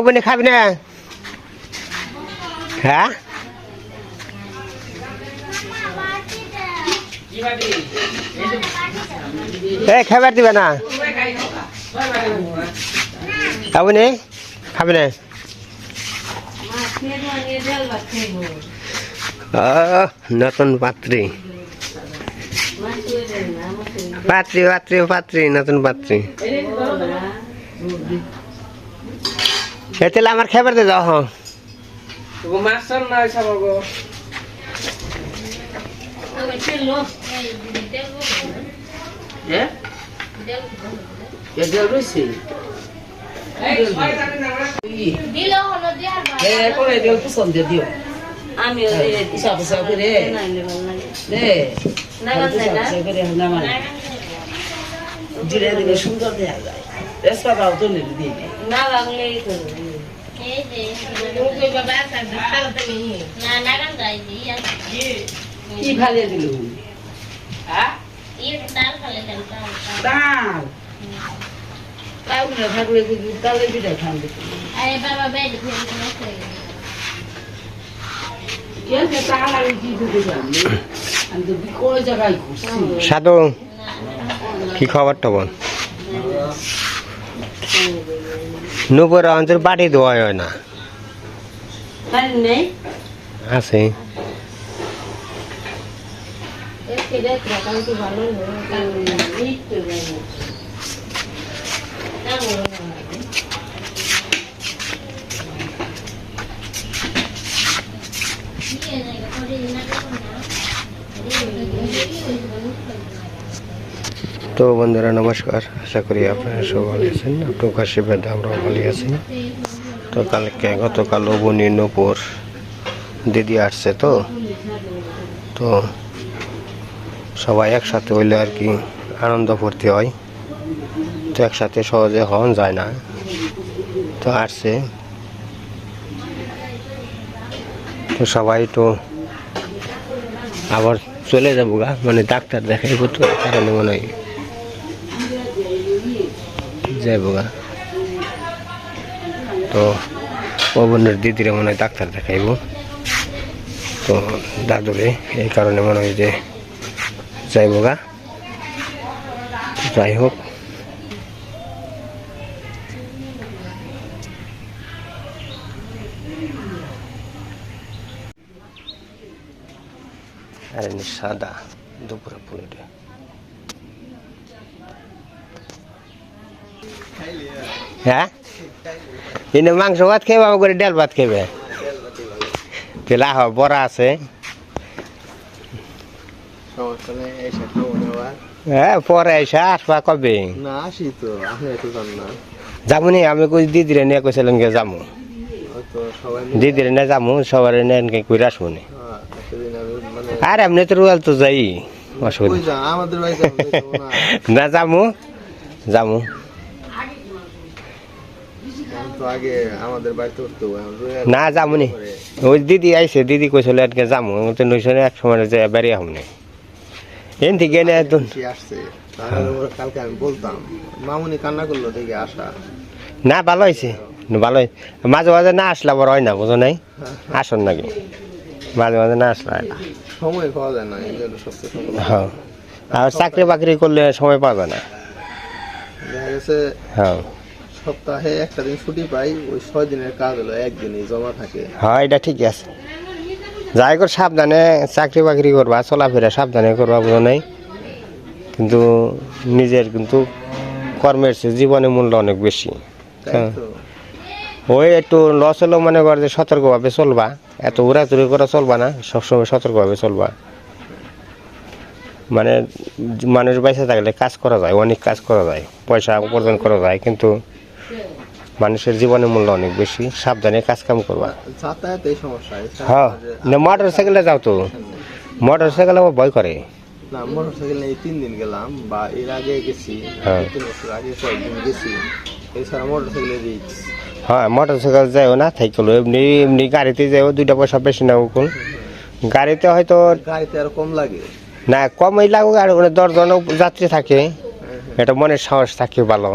বনি খাবি না? হ্যাঁ খাবার দিবে না? বনি খাবি না? নতুন পাত্রী পাত্রী পাত্রী পাত্রী নতুন পাত্রী তাহলে আমার খাবার দিয়ে দাও। সুন্দর দেওয়া যায় না লাগলে কি ভালো দিল থাকলে তাহলে বিদায় খান সাধু কি খবরটা বল? নুপুর অঞ্চল বাটি দেওয়া হয় না আছে তো বন্ধুরা নমস্কার, আশা করি আপনারা সব ভালো আছেন। আপনার কাছে বেদা আমরাও ভালো আছি। তো গতকাল বনি নূপুর দিদি আসছে, তো তো সবাই একসাথে হইলে আর কি আনন্দ ফুর্তি হয়। তো একসাথে সহজে হন যায় না, তো আসছে। তো সবাই তো আবার চলে যাবো গা, মানে ডাক্তার দেখাইব, তো কারণে মনে হয় যাইবো গা। তো ও বোনের দিদিরা মনে হয় ডাক্তার দেখাইব, তো দাদুরে, এই কারণে মনে হয় যে যাইব গা। যাই হোক, আরে সাদা দুপুরে পুরোটা হ্যাঁ এনে মাংস ভাত খেয়ে বাবা করে ডাল ভাত খেবে, পেলা বড়া আছে। হ্যাঁ পরে এসে আসবা কবে? যাবো নি, আমি কই দিদিরে নিয়ে কইছিলাম গে যাবো, দিদিরে নিয়ে যাবো, সবার নিয়ে করে আসবো নি। আর এমনি তো রোয়াল তো যাই, অসুবিধা না, যাবো যাবো না, যাবো নি। ওই দিদি আইসে, দিদি কইছিল আজকে যাবো, তো নইসনে এক সময় যে বেরিয়ে হম নি এন থেকে না। ভালো হয়েছে, ভালো মাঝে মাঝে না আসলে আবার হয় না, বুঝো নাই? আসন নাকি মাঝে মাঝে না আসলে সময় পাওয়া যায় না। হ্যাঁ, আর চাকরি বাকরি করলে সময় পাওয়া যায় না। দেখা গেছে হ্যাঁ সপ্তাহে একটা দিন ছুটি পাই, ওই 6 দিনের কাজ হলো একদিনই জমা থাকে। হ্যাঁ এটা ঠিকই আছে। যাই কর সাবধানে চাকরি বাকরি করবা, চলাফেরা সাবধানে করবা, বুঝো নাই? কিন্তু নিজের কিন্তু কর্মের জীবনের মূল্য অনেক বেশি। হ্যাঁ, ওই একটু লস হলেও মনে কর যে সতর্কভাবে চলবা, এত উড়াচুরি করে চলবা না, সবসময় সতর্কভাবে চলবা। মানে মানুষ বেঁচে থাকলে কাজ করা যায়, অনেক কাজ করা যায়, পয়সা উপার্জন করা যায়, কিন্তু মানুষের জীবনের মূল্য অনেক বেশি। সাবধানে কাজ কাম করবা। হ্যাঁ, মোটর সাইকেলে যাও, তো মোটর সাইকেলে ভয় করে না। মোটর সাইকেল নিয়ে 3 দিন গেলাম, বা এর আগে গেছি, 3 বছর আগে কয়েকদিন গেছি। এছাড়া মোটর সাইকেলের রিস্ক। হ্যাঁ, মোটর সাইকেল যাও না, থাইকলো এমনি এমনি গাড়িতে যাও, 2টা পয়সা বেশি না। গাড়িতে হয়তো গাড়িতে আর কম লাগে না, কমই লাগুক, আর 10 জন যাত্রী থাকে, এটা মনের সাহস থাকে ভালো।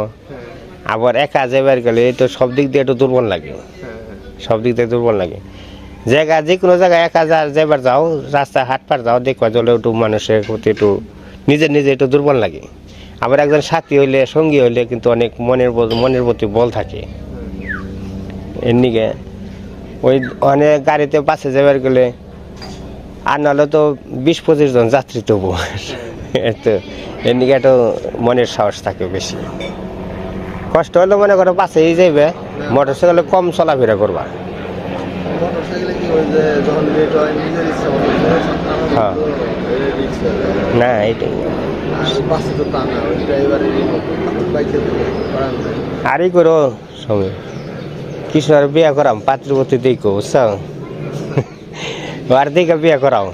আবার একা যাবার গেলে তো সব দিক দিয়ে একটু দুর্বল লাগে, সব দিক দিয়ে দুর্বল লাগে। জায়গা যে কোনো জায়গায় একা যাবার যাও, রাস্তায় হাঁটপার যাও, দেখবা চলে একটু মানুষের প্রতি একটু নিজে একটু দুর্বল লাগে। আবার একজন সাথী হইলে, সঙ্গী হইলে কিন্তু অনেক মনের প্রতি বল থাকে। এর নিকে ওই অনেক গাড়িতে বাসে যাবার গেলে আর নাহলে তো 20-25 জন যাত্রী তবু তো এর নিকে একটু মনের সাহস থাকে বেশি। কষ্ট হলে মনে করো বাসেই যাইবে, মোটর সাইকেলে কম চলাফেরা করবা। মোটরসাইকেলে কি হয় যে যখন লেট হয় নিজের ইচ্ছা মতো হ্যাঁ। না এইটাই বাসে তো তা না, ওই ড্রাইভারের বাইকে করার নাই। আরই করো সময় কিছু আর বিয়া করাম পাত্রপতি দেখো বুঝছ, আর দিকে বিয়া করাও,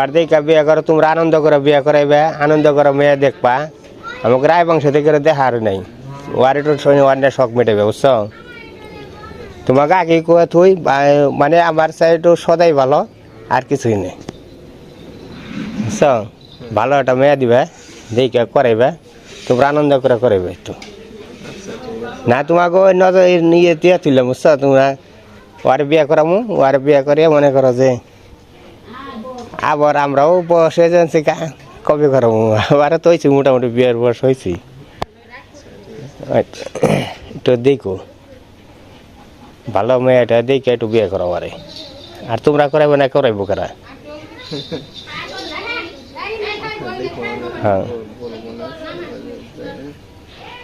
আর দিকে বিয়া করো, তোমরা আনন্দ করে বিয়া করাইবে, আনন্দ করে মেয়ে দেখবা। আমাকে রায় বংশ থেকে দেখা আর নাই, ওয়ার একটু ওয়ার শখ মেটাবে বুঝছ। তোমাকে আগে কুয়া থুই মানে আমার সাইড সদাই ভালো, আর কিছুই নেই বুঝছ। ভালো একটা মেয়ে দিবে, দেখে করাইবে, তোমরা আনন্দ করে করাইবে একটু। না তোমাকে ওই নজর নিয়ে দিয়ে তুললাম বুঝছো, তোমরা ওয়ারে বিয়ে করামু, ওয়ারে বিয়ে করে মনে করো যে আবার আমরাও বয়স হয়ে যাচ্ছি, কবে করামু, আবার তো হয়েছি মোটামুটি বিয়ের বয়স হয়েছি। একটু দেখো ভালো মেয়েটা দেখে একটু বিয়ে করো আরে, আর তোমরা করাইবে না করাইবো কারা। হ্যাঁ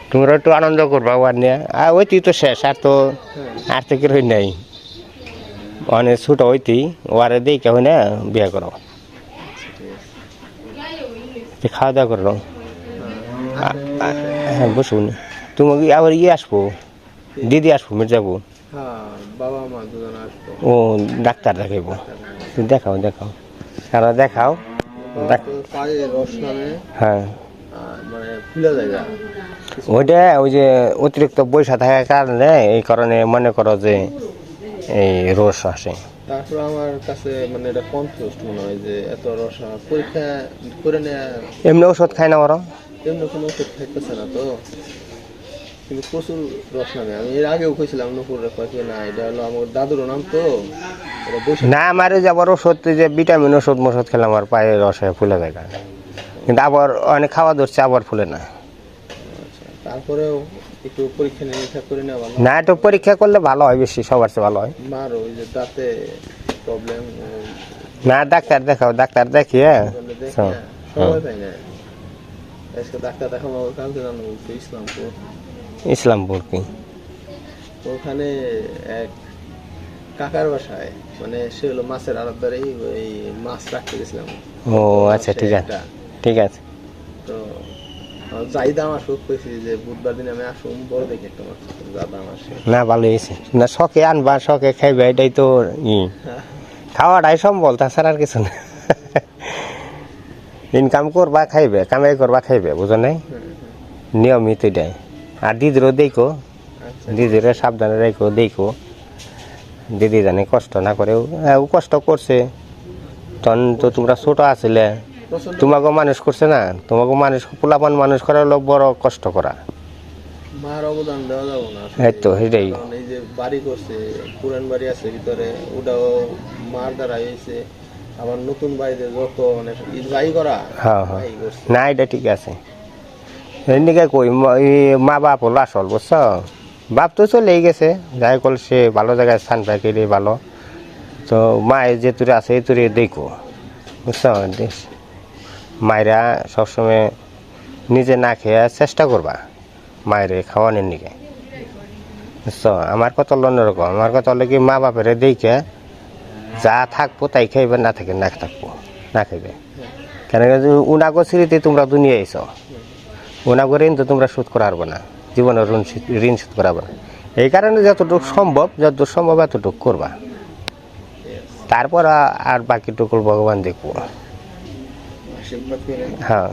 তোমরা একটু আনন্দ করবা ওয়ার নিয়ে, আর ওইটি তো শেষ, আর তো কি নাই অনেক ছোট হইতি ওয়ারে দেখে হয় না বিয়ে করো, খাওয়া দাওয়া করো। হ্যাঁ বসুন, তোমাকে আবার ইয়ে আসবো, দিদি আসবো, মির্জাপুর। বাবা মা দুজন আসবো। ও ডাক্তার দেখাইবো, দেখাও দেখাও তারা দেখাও। পায়ের রস নামে হ্যাঁ মানে ফুলে জায়গা ওইটা ওই যে অতিরিক্ত পয়সা থাকার কারণে, এই কারণে মনে করো যে এই রস আসে। তারপর আমার কাছে মানে এটা কনফিউজড মনে হয় যে এত রস পরীক্ষা করে নেওয়া, এমনি ওষুধ খাই না বড়, এমনি কোনো ওষুধ খাইতেছে না তো, কিন্তু প্রচুর রস নামে। আমি এর আগেও কইছিলাম নুপুরের কয়েছে না, এটা হলো আমার দাদুর নাম তো, এটা বসে না আমার যে আবার ওষুধ যে ভিটামিন ওষুধ খেলাম আমার পায়ে রস হয়ে ফুলে যায়, কিন্তু আবার অনেক খাওয়া ধরছে আবার ফুলে না। তারপরেও একটু পরীক্ষা নিরীক্ষা করে নেওয়া ভালো না, একটু পরীক্ষা করলে ভালো হয়, বেশি সবার চেয়ে ভালো হয়। মার ওই যে দাঁতে প্রবলেম, না ডাক্তার দেখাও, ডাক্তার দেখিয়ে সময় পাই না। আজকে ডাক্তার দেখাবো, কালকে জানো বলতে ইসলামপুর। ইসলামপুর কি ওখানে এক কাকার বাসায়, মানে সে হলো মাছের আড়তদারেই, ওই মাছ রাখতে গেছিলাম। ও আচ্ছা ঠিক আছে ঠিক আছে। তো যাই দাম আসুক কইছি যে বুধবার দিন আমি আসুন, বড় দেখে একটা মাছ যা দাম আসে। না ভালো হয়েছে, না শখে আনবা, শখে খাইবে, এটাই তো খাওয়াটাই সম্বল, তাছাড়া আর কিছু না। ইনকাম করবা খাইবে, কামাই করবা খাইবে, বুঝো নাই, নিয়মিত এটাই। আর দিদিরও দেখো, দিদিরে সাবধানে রেখো, দেখো দিদি জানে কষ্ট না করে, ও কষ্ট করছে, তখন তো তোমরা ছোট আসলে, তোমাকে মানুষ করছে না, তোমাকে মানুষ পোলাপান মানুষ করা হলো বড় কষ্ট করা। মার অবদান দেওয়া যাবো না, এই তো সেটাই। এই যে বাড়ি করছে, পুরান বাড়ি আছে ভিতরে, ওটাও মার দ্বারা হয়েছে। আবার নতুন বাড়িতে যত মানে যাই করা, হ্যাঁ হ্যাঁ না এটা ঠিক আছে। এদিকে কই মা বাপ হলো আসল, বুঝছ, বাপ তো চলেই গেছে, যাই কল সে ভালো জায়গায় স্থান পাই গেলে ভালো। তো মায়ের যে তুরে আছে এই তুরে দেখো, বুঝছ, মায়েরা সবসময় নিজে না খেয়ে চেষ্টা করবা মায়ের খাওয়ানোর নিকে, বুঝছ। আমার কথা হলো অন্যরকম, আমার কথা হলো কি মা বাপের দেখে যা থাকবো তাই খাইবে, না থাকে না থাকবো না খাইবে। কেন উনাগো স্মৃতি তোমরা দুনিয়া আইছ, উনাগো ঋণ তো তোমরা শোধ করা পারবো না, জীবনের ঋণ শোধ করা পারবো না। এই কারণে যতটুকু সম্ভব এতটুকু করবা, তারপর আর বাকিটুকু ভগবান দেখবো। হ্যাঁ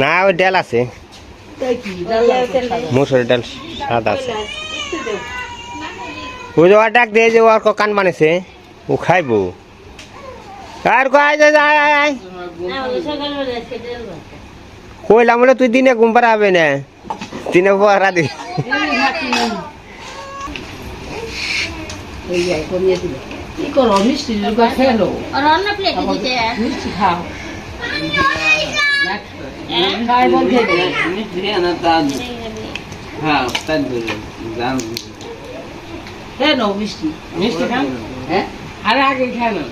না ওই ডাল আছে, মুসুরের ডাল সাদা আছে, ওই যে ডাক দিয়ে যে ওর কান বানিয়েছে ও খাইবো। আর কয় আয় কইলাম বলে তুই দিনে ঘুম পাড়াবে না দিনে পড়া দি কি করো মিষ্টি খেলো মিষ্টি খাও খাই বলতে খেলো মিষ্টি মিষ্টি খান হ্যাঁ আর আগে খেলো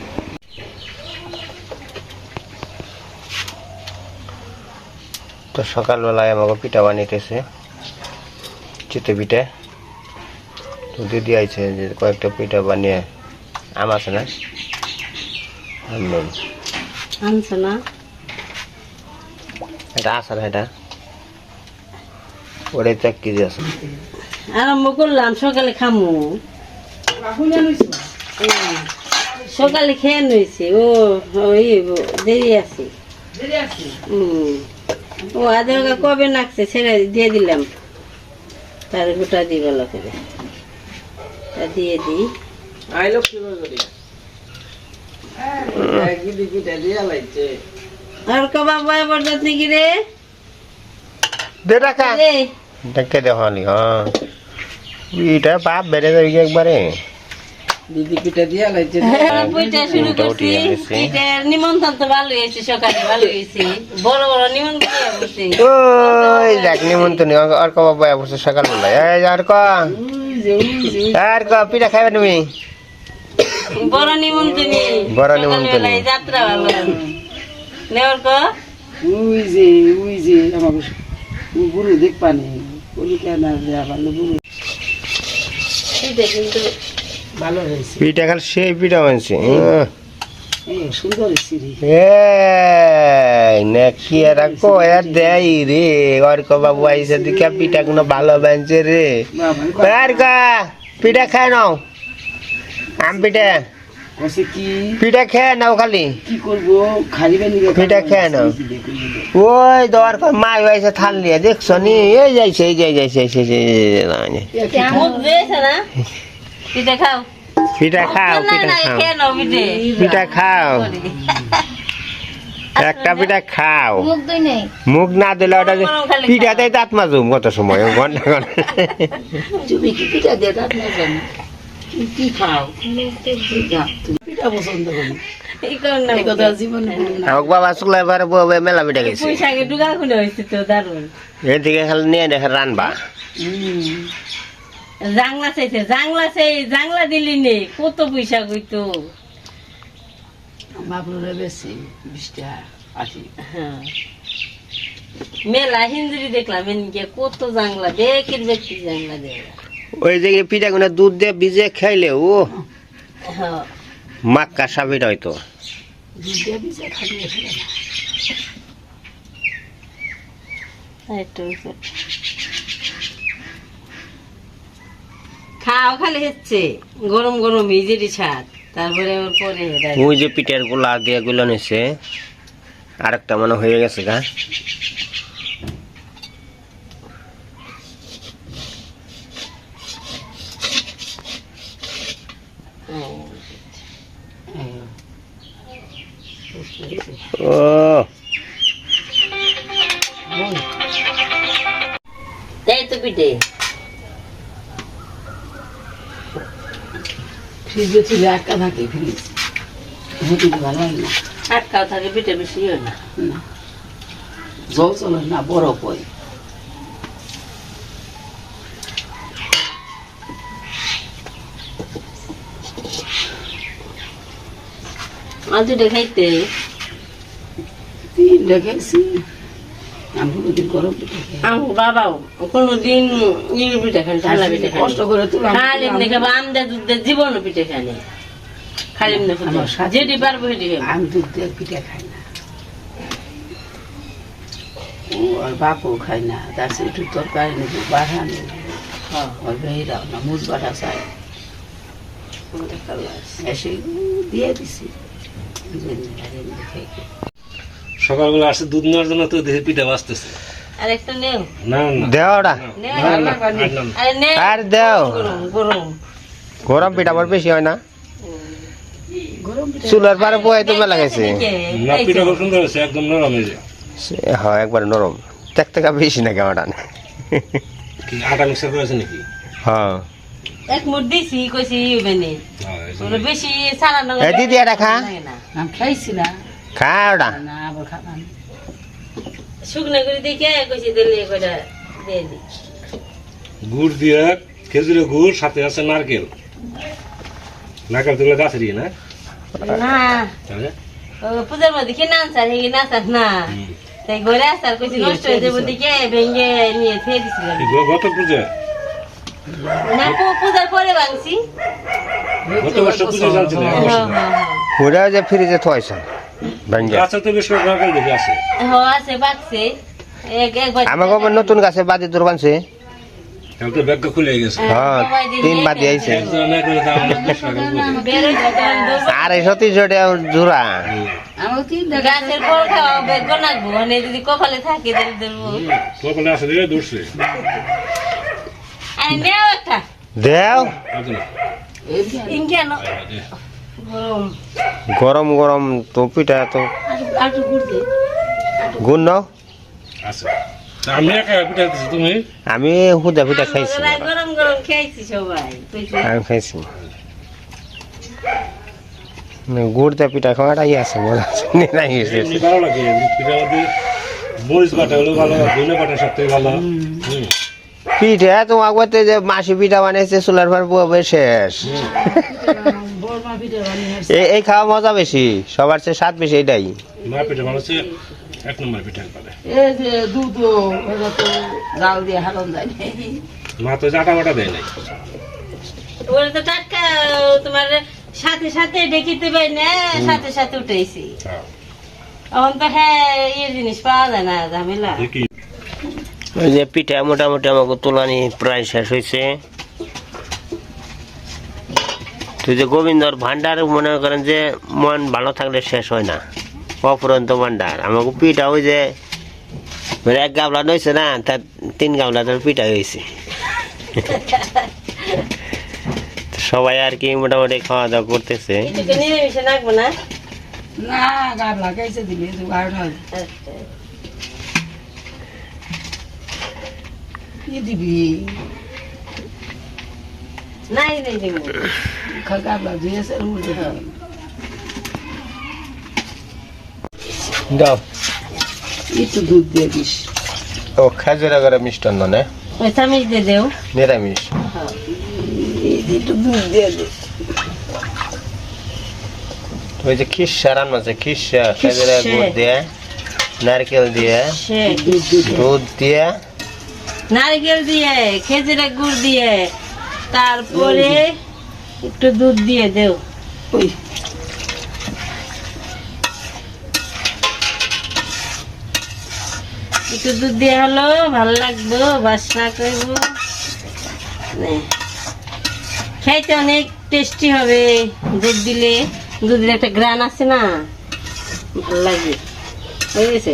তো সকালবেলায় আমাকে পিঠা বানিয়েছে চিতে পিঠা তো দিদি আইছে যে কয়েকটা পিঠা বানিয়ে আম আছে না আম নেই আনছে না এটা আসার এটা ওটাই তো 1 কেজি আছে আরম্ভ করলাম সকালে খামু সকালে খেয়ে নইছে ও ওই দেরি আছে ও আধা কবে নাকছে ছেড়ে দিয়ে দিলাম তার গোটা দিই ভালো করে তা দিয়ে দিই আর কবাব বয় বরদাত নাকি রে দে টাকা দেখে দেখালি হ্যাঁ এটা বাপ বেড়ে যাবে একবারে দিদি পিঠা দিয়া লাইছে বইটা শুরু করছি পিঠার নিমন্ত্রণ তো ভালো হয়েছে সকালে ভালো হয়েছে বড় বড় নিমন্ত্রণ করছি ওই দেখ নিমন্ত্রণ আর কবা বয়া বসে সকালবেলায় এই আর ক পিঠা খাবে তুমি বড় নিমন্ত্রণ বড় নিমন্ত্রণ যাত্রা ভালো নেওয়ার ক উই যে আমার বুড়ো দেখ পানি বলি কেন ভালো বুড়ো পিঠা কিন্তু ভালো হয়েছে পিঠা খাল সেই পিঠা বানছে সুন্দর সিঁড়ি নাকি এরা কয়া দেয় রে আর ক বাবু আইসে দিকে পিঠা কোনো ভালো বানছে রে আর কা পিঠা খায় নাও আম পিঠা কি পিঠা খেয়ে নাও খালি কি করবো খাইবেন পিঠা খেয়ে নাও ওই দর মা আইসে থাল নিয়ে দেখছো নি এই যাইছে মুখ দিয়েছে না পিঠা খাও পিঠা খাও খেয়ে নাও পিঠা খাও একটা পিঠা খাও মুখ না দিলে ওটা পিঠাতে দাঁত মাজুম কত সময় ঘন্টা ঘন্টা তুমি কি পিঠা দিয়ে দাঁত মাজেন কি খাও পিঠা পছন্দ করি এই কথা জীবনে আমাকে বাবা শুক্লা এবারে মেলা পিঠা গেছে পয়সাকে ঢুকা খুলে হয়েছে তো দারুণ এদিকে খালি নিয়ে দেখে রানবা জাংলা চাইছে জাংলা দিলি নে কত পয়সা কইতো বাবুরে বেশি 20 টাকা 80 হ্যাঁ মেলা হিন্দুরি দেখলাম এনকে কত জাংলা দেখির ব্যক্তি জাংলা দে ওই যে পিঠা গুলো দুধ দিয়ে ভিজে খাইলে ও হ্যাঁ মাক্কা সাবির হয়তো দুধ দিয়ে ভিজে খাইলে খাও খালি হচ্ছে গরম গরম ভিজেরই ছাদ তারপরে ওর পরে ওই যে পিঠের গুলা আগে এগুলো নিছে আরেকটা মনে হয়ে গেছে গা ও তাই তো পিঠে ফ্রিজে ছিল আটকা থাকে ফ্রিজ ভালো হয় না আটকাও থাকে পিঠে বেশি হয় না জল চলে না বরফ হয় আজ দেখাইতে দেখাইছি বাবাও কোনদিন পিঠে খান ঠান্ডা পিঠে কষ্ট করে খালি আমদা দুধ দিয়ে জীবন পিঠে খানি খালি যেটি পারবো সেটি আমি দুধ দিয়ে পিঠে খাই না ও আর বাপও খাই না তার সে একটু তরকারি নেব বাড়ানো ওর বেহিরাও না মুজ বাটা চাই এসে দিয়ে দিছি সকালবেলা আসে দুধ নেওয়ার জন্য তো দেখে পিঠা বাঁচতেছে আরেকটা নেও না দেওয়া আর দেও গরম গরম পিঠা আবার বেশি হয় না চুলার পারে পোয়াই তো মেলা গেছে না পিঠা খুব সুন্দর হয়েছে একদম নরম হয়েছে হ্যাঁ একবার নরম তেকা বেশি নাকি আমার টানে কি আটা মিক্সার করেছে নাকি হ্যাঁ এক মুঠ দিছি কইছি মানে হ্যাঁ, এই যে। ওরা বেশি সারা না এই দিদি এটা খা আমি খাইছি না খা ওটা না আবার খাবা শুকনো করে দেখে কইছি দিলে কইটা দিয়ে দি গুড় দিয়ে খেজুরের গুড় সাথে আছে নারকেল নারকেল তুলে গাছেরই না না তাহলে ও পূজার মধ্যে কি নাচার হে নাচার না তাই ঘরে আসার কইছি নষ্ট হয়ে যাবো দিকে ভেঙে নিয়ে খেয়ে দিছিলাম গত পূজা না পূজার পরে ভাঙছি গত বছর পূজা চলছিল ওটা যে ফ্রিজে থয়েছে ভাঙ্গে গাছে তো বেশ করে নারকেল দেখে আছে আছে বাকছে একবার আমাকে আবার নতুন গাছে বাদি তোর বানছে তাহলে তো ব্যাগ খুলে গেছে হ্যাঁ 3 বাদি আইছে একজন নারকেল দাম বেরোয় আর এই 37 জোড়া গাছের ফল খাওয়া বেগ নাকবো মানে যদি কপালে থাকে তাহলে দেবো কপালে আছে দিয়ে দূরছে আরে নেও একটা দেও ইনকেন গরম গরম গরম তো পিঠা তো আটু গুড় গুণ নাও আছে তা আমি একা পিঠা দিচ্ছি তুমি আমি হুদা পিঠা খাইছি গরম গরম খেয়েছি সবাই আমি খাইছি গুড় দিয়ে পিঠা খাওয়াটাই আছে মজা আছে নিরাই গেছে এমনি ভালো লাগে পিঠা মধ্যে মরিচ বাটা হলো ভালো ধনে বাটা সব থেকে ভালো পিঠা তো আগতে যে মাসি পিঠা বানাইছে চুলার পর বয়ে শেষ এই খাওয়া মজা বেশি সবার চেয়ে স্বাদ বেশি এটাই মা পিঠা বানাচ্ছে এক নম্বর পিঠা পারে দুধ জাল দিয়ে হালন যায় মা তো আটা বাটা দেয় নাই ওরা তো টাটকা তোমার সাথে সাথে ডেকিতে পাই না সাথে সাথে উঠেছি হ্যাঁ এখন তো হ্যাঁ ইয়ে জিনিস পাওয়া যায় না ঝামেলা দেখি ওই যে পিঠা মোটামুটি আমাকে তোলানি প্রায় শেষ হয়েছে তুই যে গোবিন্দর ভান্ডার মনে করেন যে মন ভালো থাকলে শেষ হয় না অফুরন্ত ভান্ডার আমাকে পিঠা ওই যে মানে 1 গাবলা নইছে না তার 3 গাবলা তোর পিঠা হয়েছে সবাই আর কি মোটামুটি খাওয়া দাওয়া করতেছে এটুকু নিরামিষে রাখবো না না গাব লাগাইছে দিবি আর নয় কি দিবি নাই নাই দেবো গাব লাগিয়েছে উল্টে দাও একটু দুধ দিয়ে দিস ও খাজুরা করে মিষ্টান্ন না ওই চামিচ দিয়ে দেও নিরামিষ একটু দুধ দিয়ে দিস ওই যে খিসা রান্না আছে খিসা খাজুরা গুড় দিয়ে নারকেল দিয়ে সে দুধ দিয়ে নারকেল দিয়ে খেজুরের গুড় দিয়ে তারপরে একটু দুধ দিয়ে দেও ওই একটু দুধ দিয়ে হলো ভালো লাগবো বাসনা করবো খাইতে অনেক টেস্টি হবে দুধ দিলে দুধের একটা গ্রান আছে না ভালো লাগবে হয়ে গেছে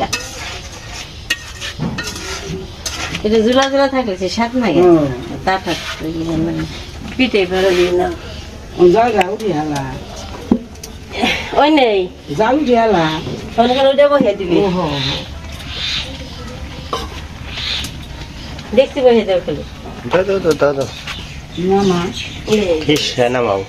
এটা জুলা জুলা থাকলে সে স্বাদ লাগে তা থাক পিঠে ভরে দিয়ে নাও জায়গা উঠি হালা ওই নেই জাল উঠি হালা অনেক ওটা বসে দিবি ওহো দেখছি বসে দেও খালি দাও মামা খিসা নামাও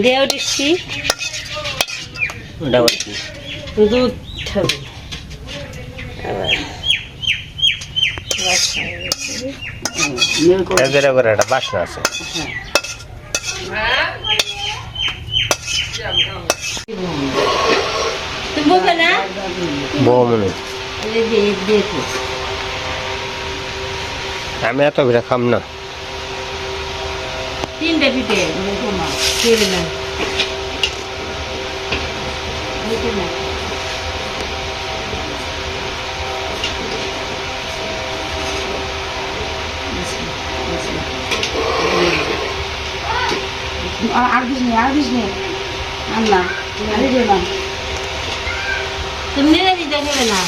দেও দিচ্ছি ওটা বলছি দুধ হবে আবার খাজুরা করে একটা বাসনা আছে তুমি বলবে না বউ মনে দেখো আমি এত ভিড়া খাম না 3টে পিঠে দিয়ে দিলাম আর দিস নি আল্লাহ আরে দিলাম তুমি নিয়ে দিতে হবে না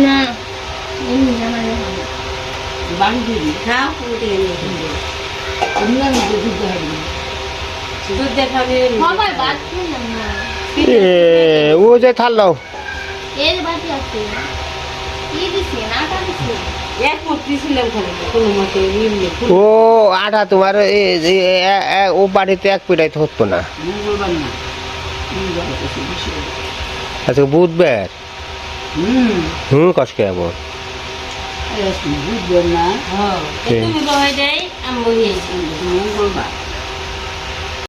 না এমনি জানালে হবে বাড়ি দিবি খাও উঠে অন্য দুধ দেখাবি দুধ দেখাবি সবাই ভাত খেলাম না ও যে থাললো এর বাটি আছে কি দিছে আটা দিছে এক মুঠ দিয়েছিলাম খালি কোনো মতে নিম্নে ও আটা তোমার ও বাড়িতে এক পিঠাইতে হতো না মঙ্গলবার না মঙ্গলবার কিছু বিষয় আজকে বুধবার কষ্ট এমন বুঝবেন না হ্যাঁ তুমি বহে যাই আমি বহিয়েছি মঙ্গলবার